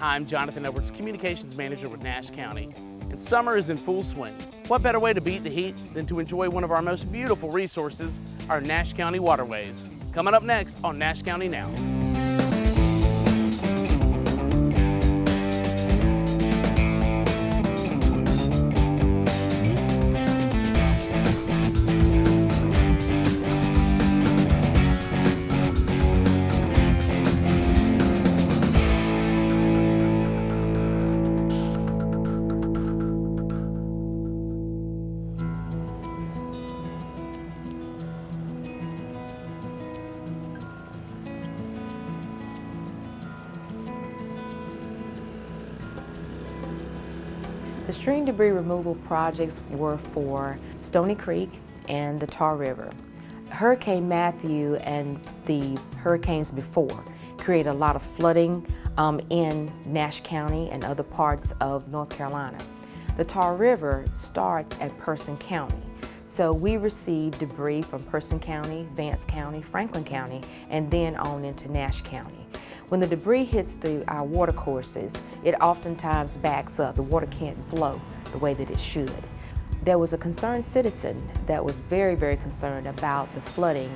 Hi, I'm Jonathan Edwards, Communications Manager with Nash County, and summer is in full swing. What better way to beat the heat than to enjoy one of our most beautiful resources, our Nash County Waterways. Coming up next on Nash County Now. The stream debris removal projects were for Stony Creek and the Tar River. Hurricane Matthew and the hurricanes before created a lot of flooding in Nash County and other parts of North Carolina. The Tar River starts at Person County. So we received debris from Person County, Vance County, Franklin County, and then on into Nash County. When the debris hits our water courses, it oftentimes backs up. The water can't flow the way that it should. There was a concerned citizen that was very, very concerned about the flooding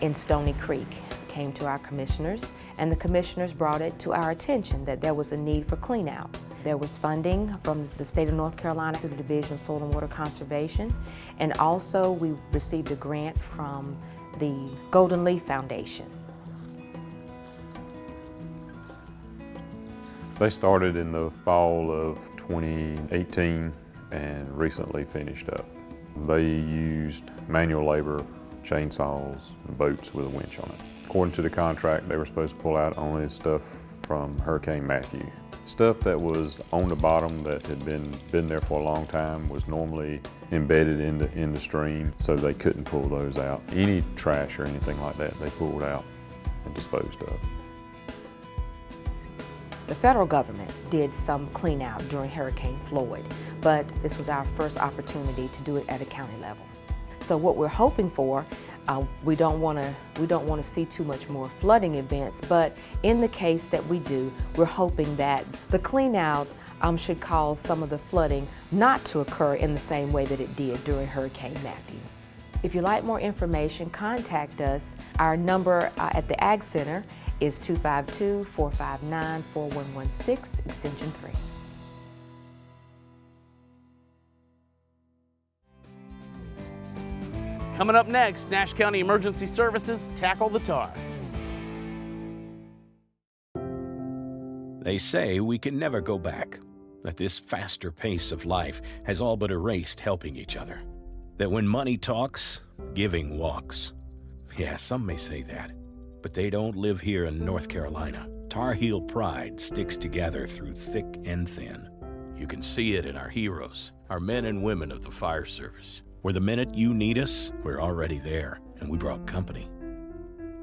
in Stony Creek. Came to our commissioners, and the commissioners brought it to our attention that there was a need for clean out. There was funding from the state of North Carolina through the Division of Soil and Water Conservation, and also we received a grant from the Golden Leaf Foundation. They started in the fall of 2018 and recently finished up. They used manual labor, chainsaws, and boats with a winch on it. According to the contract, they were supposed to pull out only stuff from Hurricane Matthew. Stuff that was on the bottom that had been there for a long time was normally embedded in the stream, so they couldn't pull those out. Any trash or anything like that, they pulled out and disposed of. The federal government did some clean out during Hurricane Floyd, but this was our first opportunity to do it at a county level. So what we're hoping for, we don't want to see too much more flooding events, but in the case that we do, we're hoping that the clean out should cause some of the flooding not to occur in the same way that it did during Hurricane Matthew. If you'd like more information, contact us. Our number at the Ag Center is 252-459-4116, extension 3. Coming up next, Nash County Emergency Services tackle the tar. They say we can never go back, that this faster pace of life has all but erased helping each other, that when money talks, giving walks. Yeah, some may say that, but they don't live here in North Carolina. Tar Heel pride sticks together through thick and thin. You can see it in our heroes, our men and women of the fire service, where the minute you need us, we're already there, and we brought company.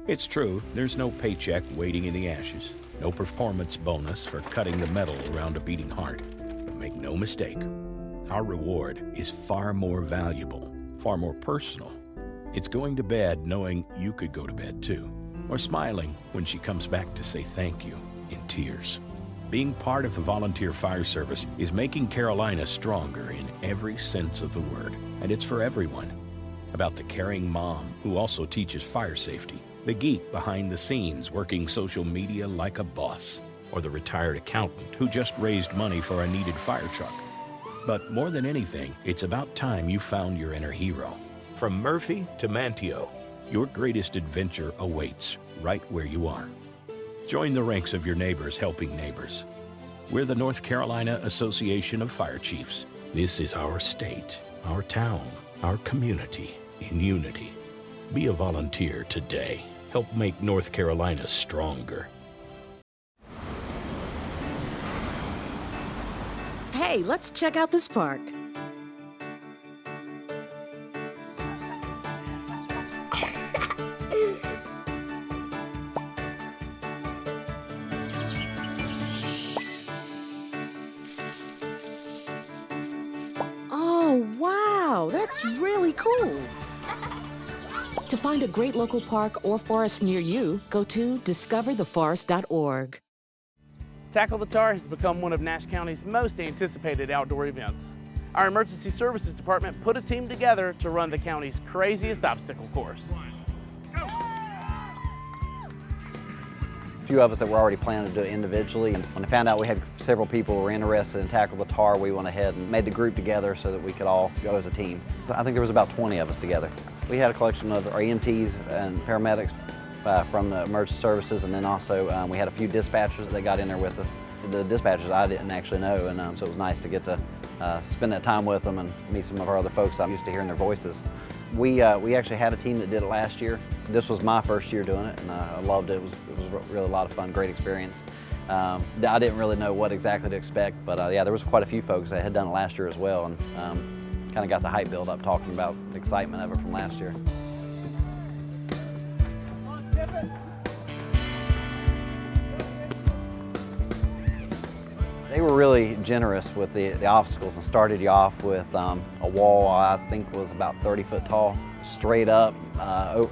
It's true, there's no paycheck waiting in the ashes, no performance bonus for cutting the metal around a beating heart. But make no mistake, our reward is far more valuable, far more personal. It's going to bed knowing you could go to bed too, or smiling when she comes back to say thank you in tears. Being part of the volunteer fire service is making Carolina stronger in every sense of the word, and it's for everyone. About the caring mom who also teaches fire safety, the geek behind the scenes working social media like a boss, or the retired accountant who just raised money for a needed fire truck. But more than anything, it's about time you found your inner hero. From Murphy to Manteo, your greatest adventure awaits right where you are. Join the ranks of your neighbors helping neighbors. We're the North Carolina Association of Fire Chiefs. This is our state, our town, our community in unity. Be a volunteer today. Help make North Carolina stronger. Hey, let's check out this park. Oh, wow, that's really cool. To find a great local park or forest near you, go to discovertheforest.org. Tackle the Tar has become one of Nash County's most anticipated outdoor events. Our Emergency Services Department put a team together to run the county's craziest obstacle course. A few of us that were already planning to do it individually, and when I found out we had several people who were interested in Tackle the Tar, we went ahead and made the group together so that we could all go as a team. I think there was about 20 of us together. We had a collection of our EMTs and paramedics from the emergency services, and then also we had a few dispatchers that got in there with us. The dispatchers I didn't actually know, and so it was nice to get to spend that time with them and meet some of our other folks I'm used to hearing their voices. We actually had a team that did it last year. This was my first year doing it, and I loved it. It was really a lot of fun, great experience. I didn't really know what exactly to expect, but yeah, there was quite a few folks that had done it last year as well, and kind of got the hype build up talking about the excitement of it from last year. They were really generous with the obstacles and started you off with a wall I think was about 30 foot tall, straight up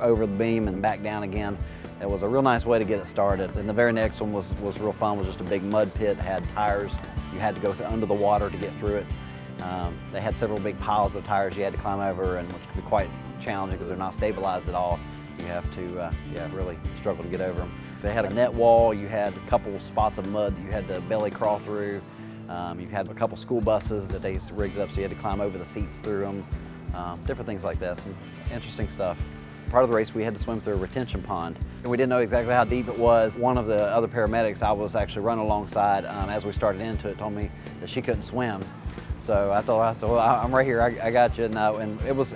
over the beam and back down again. It was a real nice way to get it started. And the very next one was real fun, was just a big mud pit, had tires. You had to go under the water to get through it. They had several big piles of tires you had to climb over, and which could be quite challenging because they're not stabilized at all. You have to really struggle to get over them. They had a net wall, you had a couple spots of mud that you had to belly crawl through. You had a couple school buses that they rigged up so you had to climb over the seats through them. Different things like that, some interesting stuff. Part of the race we had to swim through a retention pond, and we didn't know exactly how deep it was. One of the other paramedics I was actually running alongside as we started into it told me that she couldn't swim. So I told her, well, I'm right here, I got you. And it was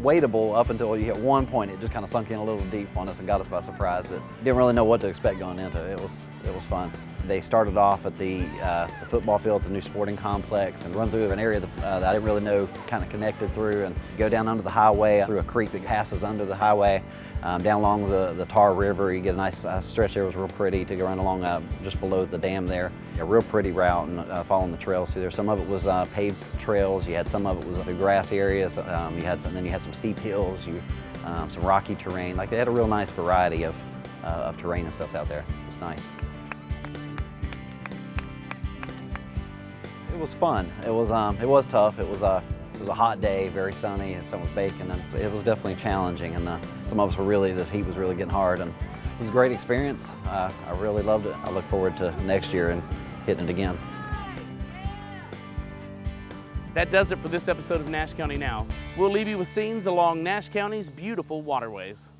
wadeable up until you hit one point. It just kind of sunk in a little deep on us and got us by surprise, but didn't really know what to expect going into it. It was fun. They started off at the football field at the new sporting complex and run through an area that I didn't really know kind of connected through, and go down under the highway through a creek that passes under the highway, down along the Tar River. You get a nice stretch there. It was real pretty to go run along just below the dam there. A real pretty route, and following the trails through there. Some of it was paved trails. You had some of it was through grassy areas. Then you had some steep hills, some rocky terrain. Like, they had a real nice variety of terrain and stuff out there. It was nice. It was fun. It was tough. It was a hot day, very sunny, and sun was baking, and it was definitely challenging. And some of us the heat was really getting hard, and it was a great experience. I really loved it. I look forward to next year and hitting it again. That does it for this episode of Nash County Now. We'll leave you with scenes along Nash County's beautiful waterways.